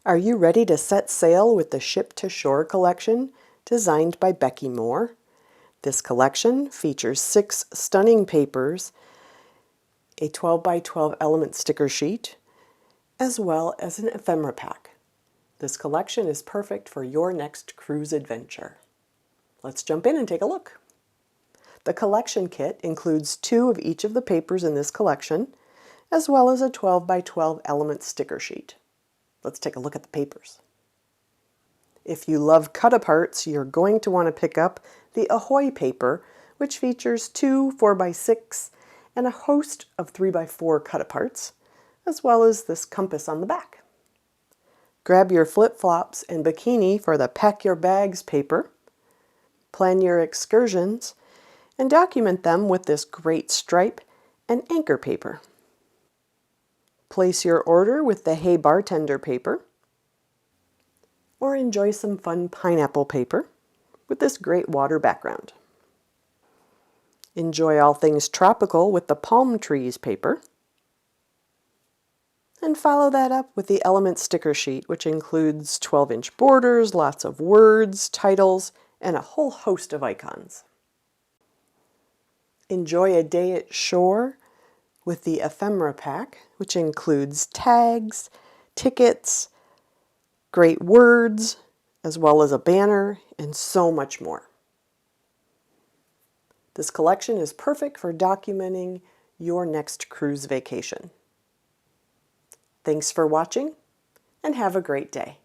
Are you ready to set sail with the Ship to Shore collection designed by Becky Moore? This collection features 6 stunning papers, a 12 by 12 element sticker sheet, as well as an ephemera pack. This collection is perfect for your next cruise adventure. Let's jump in and take a look. The collection kit includes 2 of each of the papers in this collection, as well as a 12 by 12 element sticker sheet. Let's take a look at the papers. If you love cut-aparts, you're going to want to pick up the Ahoy paper, which features 2 4x6 and a host of 3x4 cut-aparts, as well as this compass on the back. Grab your flip-flops and bikini for the Pack Your Bags paper. Plan your excursions and document them with this great stripe and anchor paper. Place your order with the Hey Bartender paper, or enjoy some fun pineapple paper with this great water background. Enjoy all things tropical with the palm trees paper, and follow that up with the element sticker sheet, which includes 12-inch borders, lots of words, titles, and a whole host of icons. Enjoy a day at shore with the ephemera pack, which includes tags, tickets, great words, as well as a banner, and so much more. This collection is perfect for documenting your next cruise vacation. Thanks for watching, and have a great day.